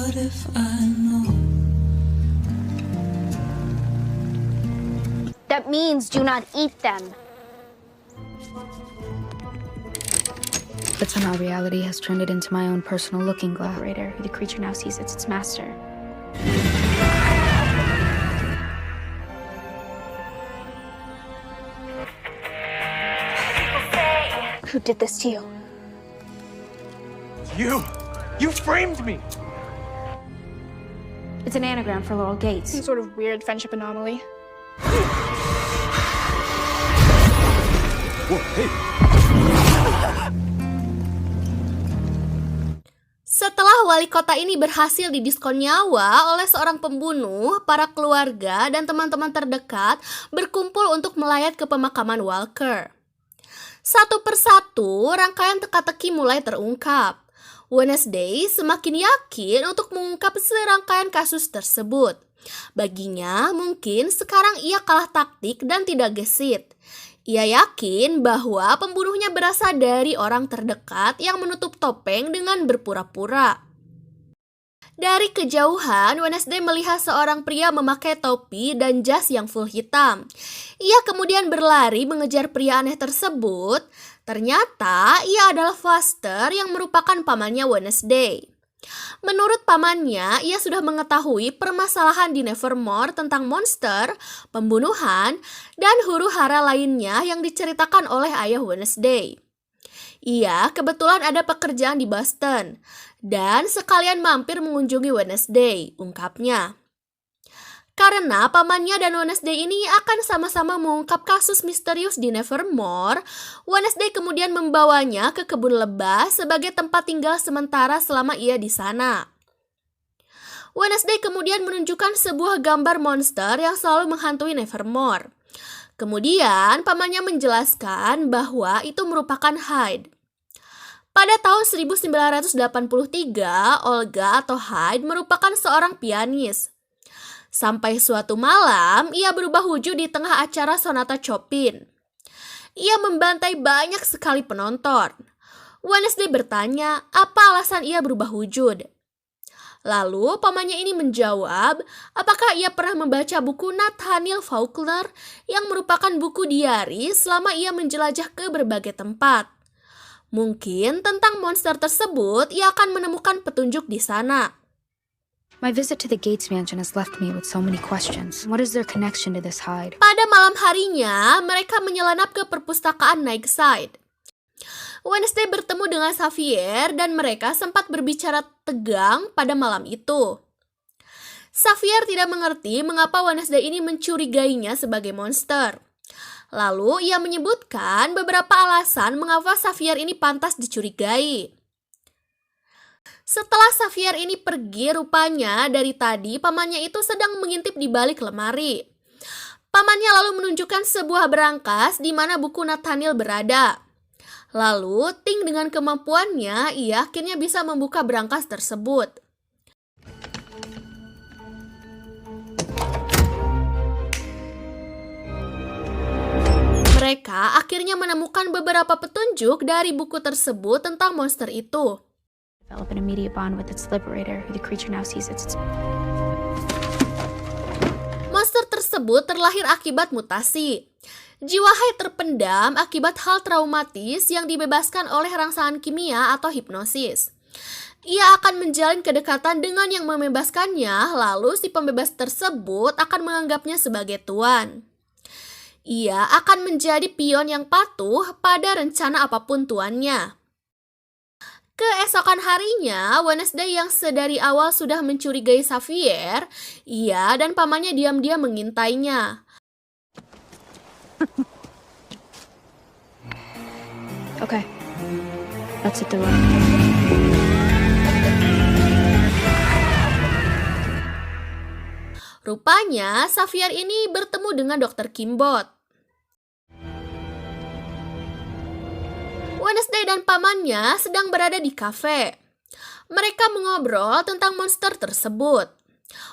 What if I know? That means do not eat them. But somehow reality has turned it into my own personal looking glass. Liberator, who the creature now sees as its master. Who did this to you? You framed me! It's an anagram for Laurel Gates. Some sort of weird friendship anomaly. Whoa, hey! Setelah wali kota ini berhasil didiskon nyawa oleh seorang pembunuh, para keluarga dan teman-teman terdekat berkumpul untuk melayat ke pemakaman Walker. Satu persatu, rangkaian teka-teki mulai terungkap. Wednesday semakin yakin untuk mengungkap serangkaian kasus tersebut. Baginya, mungkin sekarang ia kalah taktik dan tidak gesit. Ia yakin bahwa pembunuhnya berasal dari orang terdekat yang menutup topeng dengan berpura-pura. Dari kejauhan, Wednesday melihat seorang pria memakai topi dan jas yang full hitam. Ia kemudian berlari mengejar pria aneh tersebut. Ternyata ia adalah Foster yang merupakan pamannya Wednesday. Menurut pamannya, ia sudah mengetahui permasalahan di Nevermore tentang monster, pembunuhan, dan huru-hara lainnya yang diceritakan oleh ayah Wednesday. Ia kebetulan ada pekerjaan di Boston, dan sekalian mampir mengunjungi Wednesday, ungkapnya. Karena pamannya dan Wednesday ini akan sama-sama mengungkap kasus misterius di Nevermore, Wednesday kemudian membawanya ke kebun lebah sebagai tempat tinggal sementara selama ia di sana. Wednesday kemudian menunjukkan sebuah gambar monster yang selalu menghantui Nevermore. Kemudian pamannya menjelaskan bahwa itu merupakan Hyde. Pada tahun 1983, Olga atau Hyde merupakan seorang pianis. Sampai suatu malam, ia berubah wujud di tengah acara Sonata Chopin. Ia membantai banyak sekali penonton. Wednesday bertanya, apa alasan ia berubah wujud? Lalu, pamannya ini menjawab, apakah ia pernah membaca buku Nathaniel Faulkner yang merupakan buku diari selama ia menjelajah ke berbagai tempat. Mungkin tentang monster tersebut, ia akan menemukan petunjuk di sana. My visit to the Gates mansion has left me with so many questions. What is their connection to this Hyde? Pada malam harinya, mereka menyelinap ke perpustakaan Nightside. Wednesday bertemu dengan Xavier dan mereka sempat berbicara tegang pada malam itu. Xavier tidak mengerti mengapa Wednesday ini mencurigainya sebagai monster. Lalu ia menyebutkan beberapa alasan mengapa Xavier ini pantas dicurigai. Setelah Xavier ini pergi, rupanya dari tadi pamannya itu sedang mengintip di balik lemari. Pamannya lalu menunjukkan sebuah berangkas di mana buku Nathaniel berada. Lalu, Ting dengan kemampuannya, ia akhirnya bisa membuka berangkas tersebut. Mereka akhirnya menemukan beberapa petunjuk dari buku tersebut tentang monster itu. Develop an immediate bond with its liberator, who the creature now sees as its... Monster tersebut terlahir akibat mutasi. Jiwa Hyde terpendam akibat hal traumatis yang dibebaskan oleh rangsangan kimia atau hipnosis. Ia akan menjalin kedekatan dengan yang membebaskannya, lalu si pembebas tersebut akan menganggapnya sebagai tuan. Ia akan menjadi pion yang patuh pada rencana apapun tuannya. Keesokan harinya, Wednesday yang sedari awal sudah mencurigai Xavier, ia dan pamannya diam-diam mengintainya. Okay, let's hit the road. Rupanya, Xavier ini bertemu dengan Dr. Kimbot. Wednesday dan pamannya sedang berada di kafe. Mereka mengobrol tentang monster tersebut.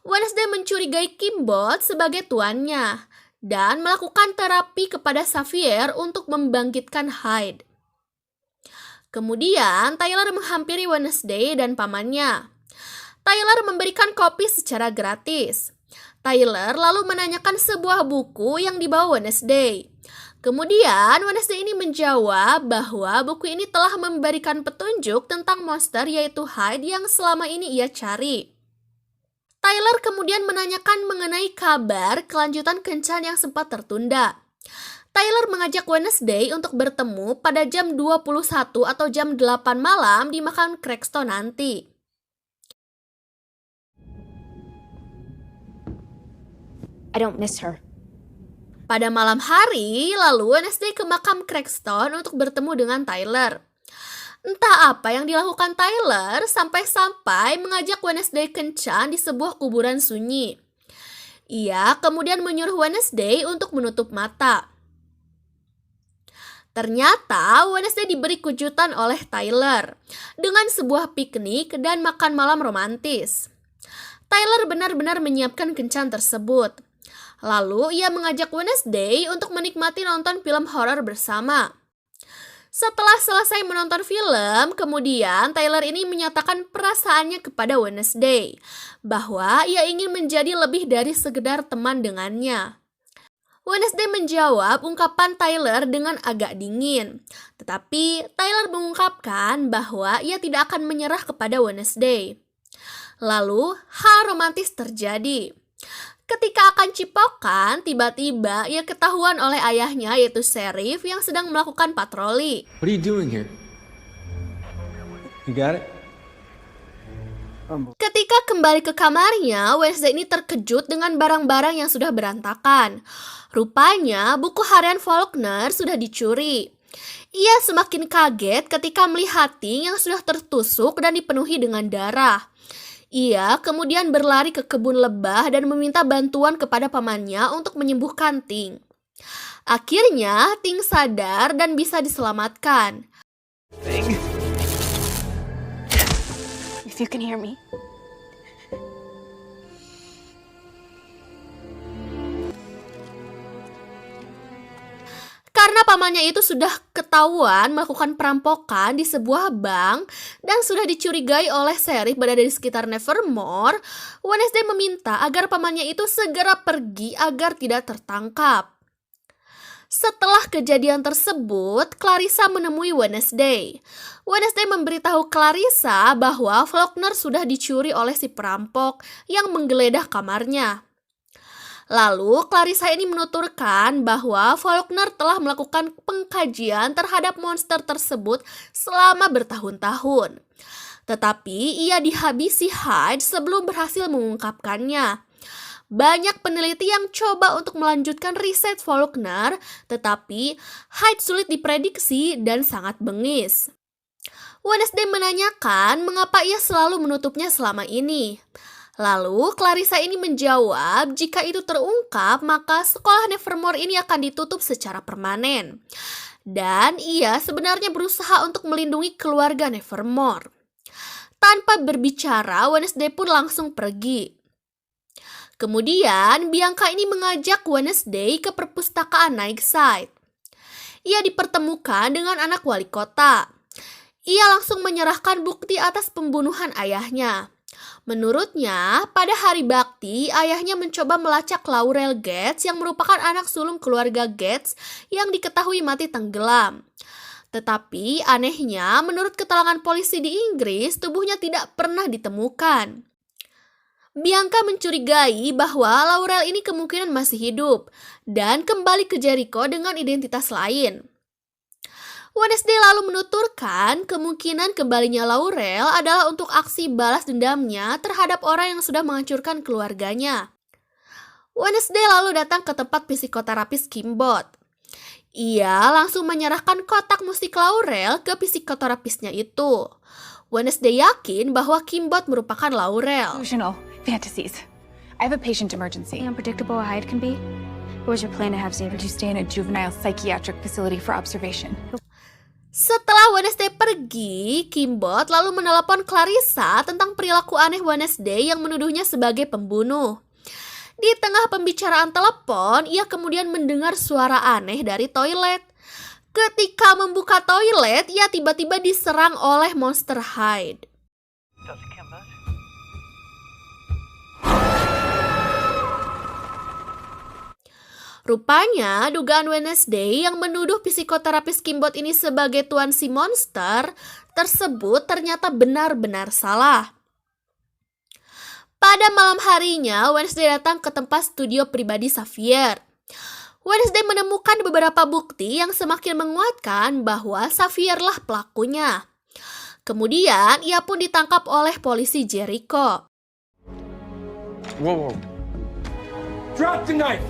Wednesday mencurigai Kimbot sebagai tuannya dan melakukan terapi kepada Xavier untuk membangkitkan Hyde. Kemudian Tyler menghampiri Wednesday dan pamannya. Tyler memberikan kopi secara gratis. Tyler lalu menanyakan sebuah buku yang dibawa Wednesday. Kemudian Wednesday ini menjawab bahwa buku ini telah memberikan petunjuk tentang monster yaitu Hyde yang selama ini ia cari. Tyler kemudian menanyakan mengenai kabar kelanjutan kencan yang sempat tertunda. Tyler mengajak Wednesday untuk bertemu pada jam 21 atau jam 8 malam di makam Cranston nanti. I don't miss her. Pada malam hari, lalu Wednesday ke makam Cranston untuk bertemu dengan Tyler. Entah apa yang dilakukan Tyler sampai-sampai mengajak Wednesday kencan di sebuah kuburan sunyi. Ia kemudian menyuruh Wednesday untuk menutup mata. Ternyata Wednesday diberi kejutan oleh Tyler dengan sebuah piknik dan makan malam romantis. Tyler benar-benar menyiapkan kencan tersebut. Lalu ia mengajak Wednesday untuk menikmati nonton film horor bersama. Setelah selesai menonton film, kemudian Tyler ini menyatakan perasaannya kepada Wednesday bahwa ia ingin menjadi lebih dari sekedar teman dengannya. Wednesday menjawab ungkapan Tyler dengan agak dingin, tetapi Tyler mengungkapkan bahwa ia tidak akan menyerah kepada Wednesday. Lalu, hal romantis terjadi. Ketika akan cipokan, tiba-tiba ia ketahuan oleh ayahnya yaitu Sheriff yang sedang melakukan patroli. What are you doing here? You got it? Ketika kembali ke kamarnya, Wednesday ini terkejut dengan barang-barang yang sudah berantakan. Rupanya, buku harian Faulkner sudah dicuri. Ia semakin kaget ketika melihat Ting yang sudah tertusuk dan dipenuhi dengan darah. Ia kemudian berlari ke kebun lebah dan meminta bantuan kepada pamannya untuk menyembuhkan Ting. Akhirnya, Ting sadar dan bisa diselamatkan. If you can hear me. Karena pamannya itu sudah ketahuan melakukan perampokan di sebuah bank dan sudah dicurigai oleh Sheriff berada di sekitar Nevermore, Wednesday meminta agar pamannya itu segera pergi agar tidak tertangkap. Setelah kejadian tersebut, Clarissa menemui Wednesday. Wednesday memberitahu Clarissa bahwa Faulkner sudah dicuri oleh si perampok yang menggeledah kamarnya. Lalu, Clarissa ini menuturkan bahwa Faulkner telah melakukan pengkajian terhadap monster tersebut selama bertahun-tahun. Tetapi ia dihabisi Hyde sebelum berhasil mengungkapkannya. Banyak peneliti yang coba untuk melanjutkan riset Faulkner, tetapi Hyde sulit diprediksi dan sangat bengis. Wednesday menanyakan mengapa ia selalu menutupnya selama ini. Lalu, Clarissa ini menjawab jika itu terungkap, maka sekolah Nevermore ini akan ditutup secara permanen. Dan ia sebenarnya berusaha untuk melindungi keluarga Nevermore. Tanpa berbicara, Wednesday pun langsung pergi. Kemudian, Bianca ini mengajak Wednesday ke perpustakaan Nightside. Ia dipertemukan dengan anak wali kota. Ia langsung menyerahkan bukti atas pembunuhan ayahnya. Menurutnya, pada hari bakti, ayahnya mencoba melacak Laurel Gates yang merupakan anak sulung keluarga Gates yang diketahui mati tenggelam. Tetapi anehnya, menurut keterangan polisi di Inggris, tubuhnya tidak pernah ditemukan. Bianca mencurigai bahwa Laurel ini kemungkinan masih hidup dan kembali ke Jericho dengan identitas lain. Wednesday lalu menuturkan kemungkinan kembalinya Laurel adalah untuk aksi balas dendamnya terhadap orang yang sudah menghancurkan keluarganya. Wednesday lalu datang ke tempat psikoterapis Kimbot. Ia langsung menyerahkan kotak musik Laurel ke psikoterapisnya itu. Wednesday yakin bahwa Kimbot merupakan Laurel. Delusional fantasies. I have a patient emergency. Unpredictable Hyde can be. What was your plan to have Xavier Would you stay in a juvenile psychiatric facility for observation? Setelah Wednesday pergi, Kimbot lalu menelepon Clarissa tentang perilaku aneh Wednesday yang menuduhnya sebagai pembunuh. Di tengah pembicaraan telepon, ia kemudian mendengar suara aneh dari toilet. Ketika membuka toilet, ia tiba-tiba diserang oleh monster Hyde. Rupanya, dugaan Wednesday yang menuduh psikoterapis Kimbot ini sebagai tuan si monster tersebut ternyata benar-benar salah. Pada malam harinya, Wednesday datang ke tempat studio pribadi Xavier. Wednesday menemukan beberapa bukti yang semakin menguatkan bahwa Xavier lah pelakunya. Kemudian, ia pun ditangkap oleh polisi Jericho. Whoa. Drop the knife!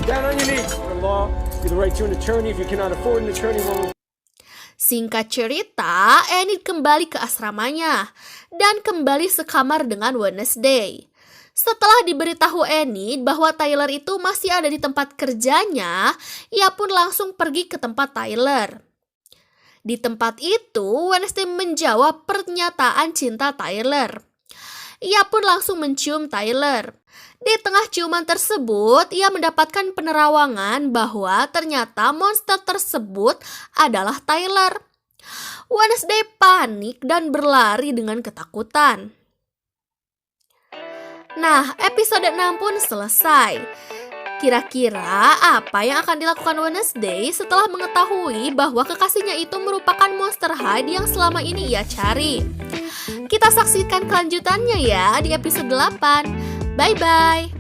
Down on your knees. For law, you have the right to an attorney. If you cannot afford an attorney, well... Singkat cerita, Enid kembali ke asramanya dan kembali sekamar dengan Wednesday. Setelah diberitahu Enid bahwa Tyler itu masih ada di tempat kerjanya, ia pun langsung pergi ke tempat Tyler. Di tempat itu, Wednesday menjawab pernyataan cinta Tyler. Ia pun langsung mencium Tyler. Di tengah ciuman tersebut, ia mendapatkan penerawangan bahwa ternyata monster tersebut adalah Tyler. Wednesday panik dan berlari dengan ketakutan. Nah, episode 6 pun selesai. Kira-kira apa yang akan dilakukan Wednesday setelah mengetahui bahwa kekasihnya itu merupakan Monster High yang selama ini ia cari? Kita saksikan kelanjutannya ya di episode 8. Bye-bye!